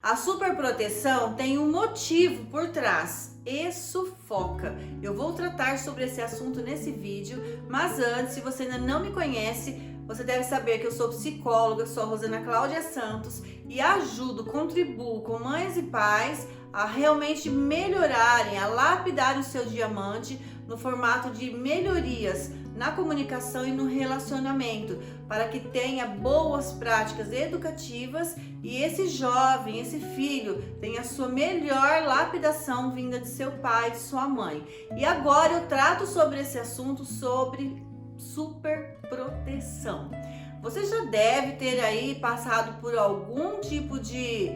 A superproteção tem um motivo por trás e sufoca. Eu vou tratar sobre esse assunto nesse vídeo, mas antes, se você ainda não me conhece, você deve saber que eu sou psicóloga, sou a Rosana Cláudia Santos e ajudo, contribuo com mães e pais a realmente melhorarem, a lapidarem o seu diamante no formato de melhorias na comunicação e no relacionamento, para que tenha boas práticas educativas e esse jovem, esse filho, tenha a sua melhor lapidação vinda de seu pai, de sua mãe. E agora eu trato sobre esse assunto, sobre superproteção. Você já deve ter aí passado por algum tipo de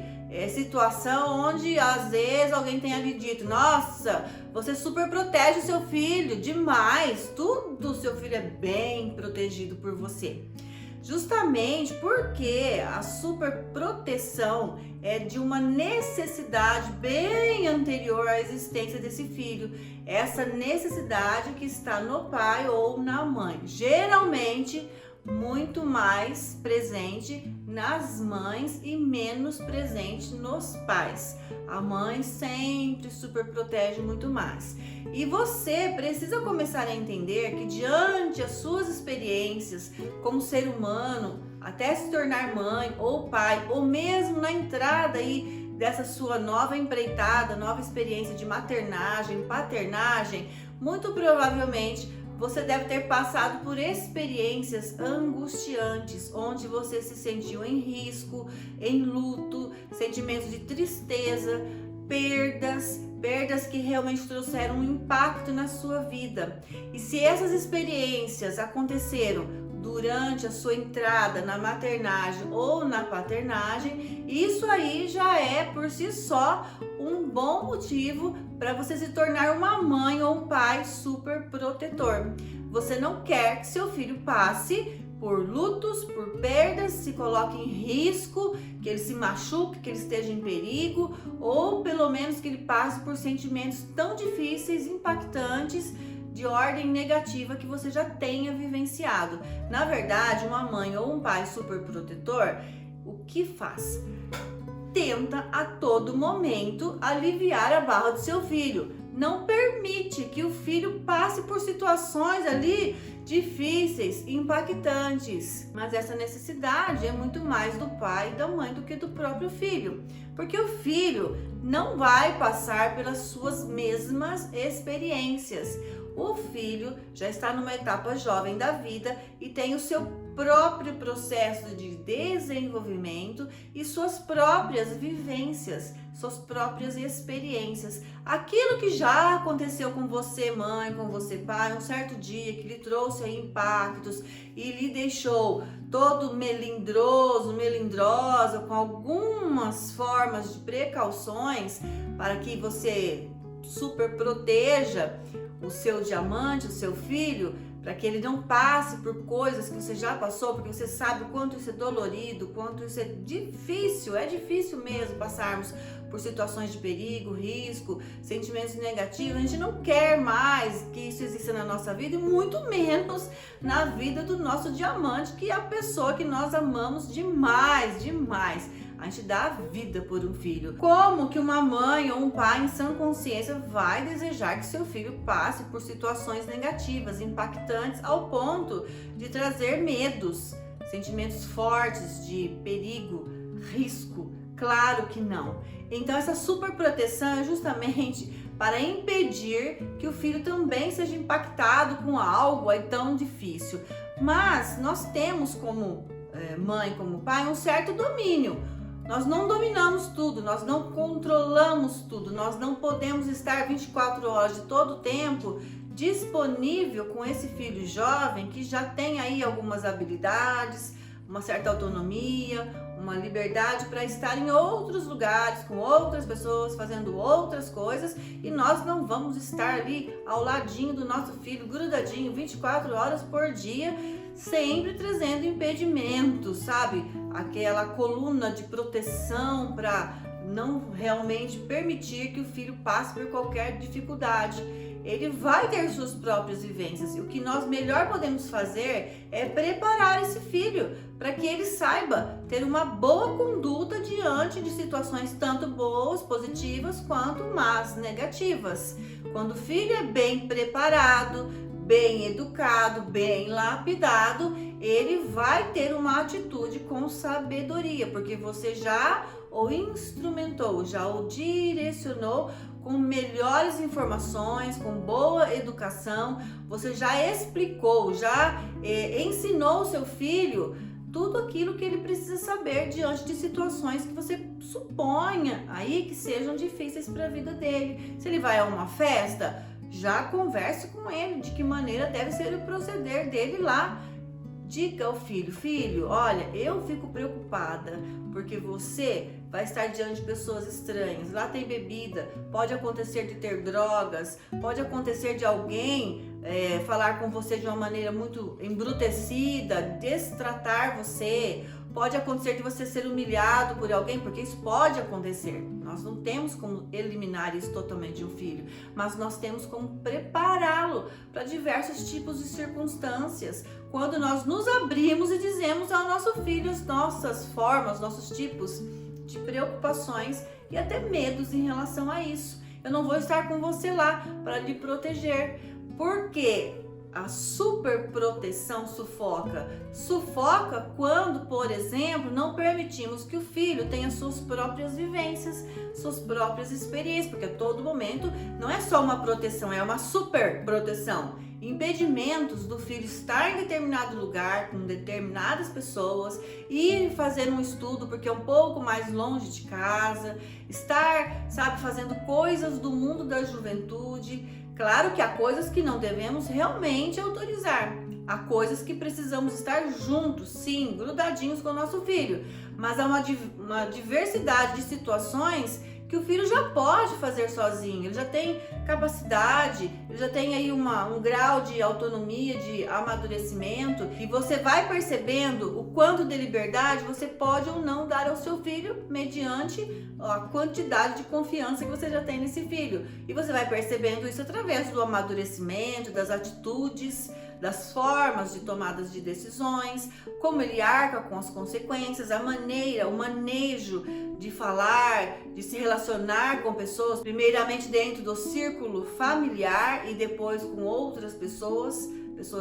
situação onde às vezes alguém tenha lhe dito: nossa, você super protege o seu filho demais, tudo seu filho é bem protegido por você. Justamente porque a superproteção é de uma necessidade bem anterior à existência desse filho. Essa necessidade que está no pai ou na mãe, geralmente muito mais presente nas mães e menos presente nos pais. A mãe sempre super protege muito mais. E você precisa começar a entender que diante das suas experiências como ser humano, até se tornar mãe ou pai, ou mesmo na entrada aí dessa sua nova empreitada, nova experiência de maternagem, paternagem, muito provavelmente você deve ter passado por experiências angustiantes, onde você se sentiu em risco, em luto, sentimentos de tristeza, perdas que realmente trouxeram um impacto na sua vida. E se essas experiências aconteceram durante a sua entrada na maternagem ou na paternagem, isso aí já é por si só um bom motivo para você se tornar uma mãe ou um pai super protetor. Você não quer que seu filho passe por lutos, por perdas, se coloque em risco, que ele se machuque, que ele esteja em perigo, ou pelo menos que ele passe por sentimentos tão difíceis, impactantes, de ordem negativa que você já tenha vivenciado. Na verdade, uma mãe ou um pai super protetor, o que faz? Tenta a todo momento aliviar a barra do seu filho. Não permite que o filho passe por situações ali difíceis, impactantes. Mas essa necessidade é muito mais do pai e da mãe do que do próprio filho. Porque o filho não vai passar pelas suas mesmas experiências. O filho já está numa etapa jovem da vida e tem o seu próprio processo de desenvolvimento e suas próprias vivências, suas próprias experiências. Aquilo que já aconteceu com você, mãe, com você, pai, um certo dia que lhe trouxe aí impactos e lhe deixou todo melindroso, melindrosa, com algumas formas de precauções para que você super proteja o seu diamante, o seu filho, para que ele não passe por coisas que você já passou, porque você sabe o quanto isso é dolorido, o quanto isso é difícil mesmo passarmos por situações de perigo, risco, sentimentos negativos. A gente não quer mais que isso exista na nossa vida e muito menos na vida do nosso diamante, que é a pessoa que nós amamos demais, demais. A gente dá a vida por um filho. Como que uma mãe ou um pai em sã consciência vai desejar que seu filho passe por situações negativas, impactantes, ao ponto de trazer medos, sentimentos fortes de perigo, risco? Claro que não. Então essa superproteção é justamente para impedir que o filho também seja impactado com algo aí tão difícil. Mas nós temos como mãe, como pai, um certo domínio. Nós não dominamos tudo, nós não controlamos tudo, nós não podemos estar 24 horas de todo o tempo disponível com esse filho jovem que já tem aí algumas habilidades, uma certa autonomia, uma liberdade para estar em outros lugares, com outras pessoas, fazendo outras coisas, e nós não vamos estar ali ao ladinho do nosso filho, grudadinho, 24 horas por dia, sempre trazendo impedimentos, sabe? Aquela coluna de proteção para não realmente permitir que o filho passe por qualquer dificuldade. ele vai ter suas próprias vivências. E o que nós melhor podemos fazer é preparar esse filho para que ele saiba ter uma boa conduta diante de situações tanto boas, positivas, quanto más, negativas. Quando o filho é bem preparado, bem educado, bem lapidado, ele vai ter uma atitude com sabedoria, porque você já o instrumentou, já o direcionou com melhores informações, com boa educação, você já explicou, já ensinou o seu filho tudo aquilo que ele precisa saber diante de situações que você suponha aí que sejam difíceis para a vida dele. Se ele vai a uma festa, já converse com ele de que maneira deve ser o proceder dele lá. Diga ao filho: filho, olha, eu fico preocupada porque você vai estar diante de pessoas estranhas, lá tem bebida, pode acontecer de ter drogas, pode acontecer de alguém falar com você de uma maneira muito embrutecida, destratar você, pode acontecer de você ser humilhado por alguém, porque isso pode acontecer. Nós não temos como eliminar isso totalmente de um filho, mas nós temos como prepará-lo para diversos tipos de circunstâncias. Quando nós nos abrimos e dizemos ao nosso filho as nossas formas, nossos tipos de preocupações e até medos em relação a isso. Eu não vou estar com você lá para lhe proteger, porque a superproteção sufoca. Sufoca quando, por exemplo, não permitimos que o filho tenha suas próprias vivências, suas próprias experiências, porque a todo momento não é só uma proteção, é uma superproteção. Impedimentos do filho estar em determinado lugar, com determinadas pessoas, ir fazer um estudo porque é um pouco mais longe de casa, estar, fazendo coisas do mundo da juventude. Claro que há coisas que não devemos realmente autorizar, há coisas que precisamos estar juntos, sim, grudadinhos com o nosso filho, mas há uma diversidade de situações que o filho já pode fazer sozinho, ele já tem capacidade, ele já tem aí um grau de autonomia, de amadurecimento, e você vai percebendo o quanto de liberdade você pode ou não dar ao seu filho mediante a quantidade de confiança que você já tem nesse filho. E você vai percebendo isso através do amadurecimento, das atitudes, das formas de tomadas de decisões, como ele arca com as consequências, a maneira, o manejo de falar, de se relacionar com pessoas, primeiramente dentro do círculo familiar e depois com outras pessoas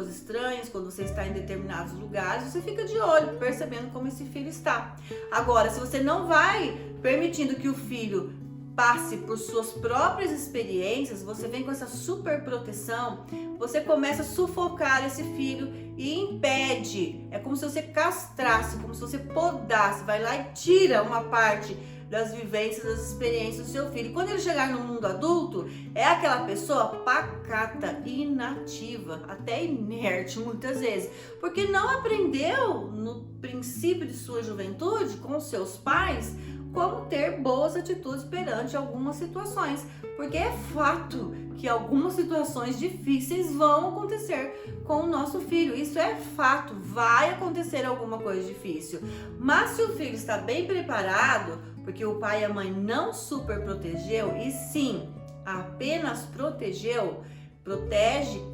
estranhas. Quando você está em determinados lugares, você fica de olho, percebendo como esse filho está. Agora, se você não vai permitindo que o filho passe por suas próprias experiências, você vem com essa super proteção, você começa a sufocar esse filho e impede. É como se você castrasse, como se você podasse, vai lá e tira uma parte das vivências, das experiências do seu filho. E quando ele chegar no mundo adulto, é aquela pessoa pacata, inativa, até inerte muitas vezes, porque não aprendeu no princípio de sua juventude com seus pais como ter boas atitudes perante algumas situações, porque é fato que algumas situações difíceis vão acontecer com o nosso filho, isso é fato, vai acontecer alguma coisa difícil, mas se o filho está bem preparado, porque o pai e a mãe não super protegeu, e sim, apenas protege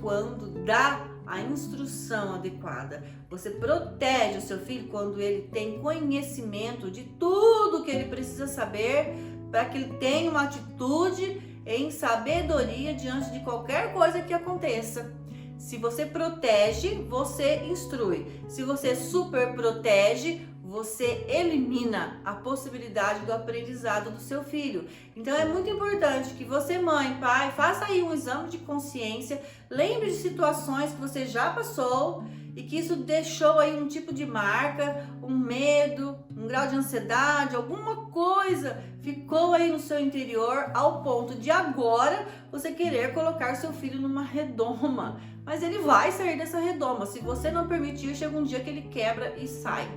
quando dá a instrução adequada. Você protege o seu filho quando ele tem conhecimento de tudo que ele precisa saber para que ele tenha uma atitude em sabedoria diante de qualquer coisa que aconteça. Se você protege, você instrui. Se você super protege, você elimina a possibilidade do aprendizado do seu filho. Então é muito importante que você, mãe, pai, faça aí um exame de consciência, lembre de situações que você já passou e que isso deixou aí um tipo de marca, um medo, um grau de ansiedade, alguma coisa ficou aí no seu interior ao ponto de agora você querer colocar seu filho numa redoma. Mas ele vai sair dessa redoma, se você não permitir, chega um dia que ele quebra e sai.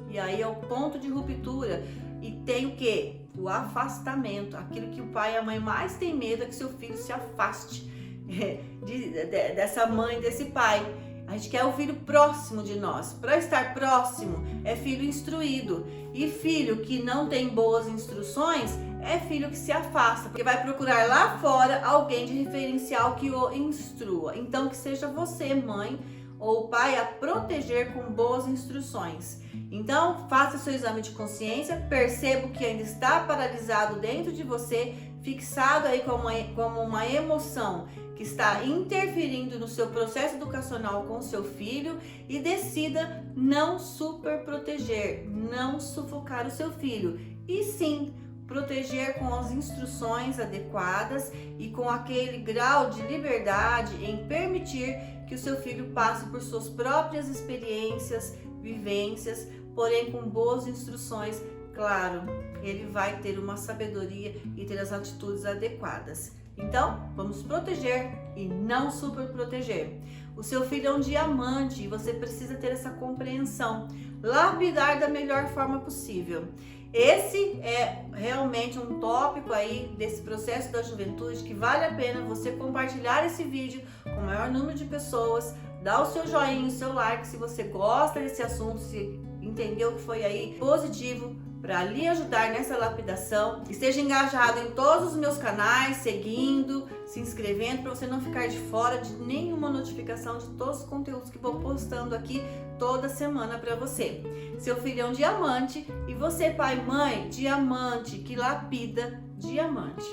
E aí é o ponto de ruptura. E tem o quê? O afastamento. Aquilo que o pai e a mãe mais tem medo é que seu filho se afaste dessa mãe, desse pai. A gente quer o filho próximo de nós. Para estar próximo é filho instruído. E filho que não tem boas instruções é filho que se afasta, porque vai procurar lá fora alguém de referencial que o instrua. Então, que seja você, mãe ou pai, a proteger com boas instruções. Então, faça seu exame de consciência, perceba o que ainda está paralisado dentro de você, fixado aí como uma emoção que está interferindo no seu processo educacional com o seu filho, e decida não super proteger, não sufocar o seu filho, e sim proteger com as instruções adequadas e com aquele grau de liberdade em permitir que o seu filho passe por suas próprias experiências, vivências, porém com boas instruções. Claro, ele vai ter uma sabedoria e ter as atitudes adequadas. Então, vamos proteger e não super proteger. O seu filho é um diamante e você precisa ter essa compreensão. Lapidar da melhor forma possível. Esse é realmente um tópico aí desse processo da juventude que vale a pena você compartilhar esse vídeo com o maior número de pessoas, dar o seu joinha, o seu like se você gosta desse assunto, se entendeu que foi aí positivo para lhe ajudar nessa lapidação. Esteja engajado em todos os meus canais, seguindo, se inscrevendo para você não ficar de fora de nenhuma notificação de todos os conteúdos que vou postando aqui toda semana para você. Seu filho é um diamante e você, pai, mãe, diamante que lapida diamante.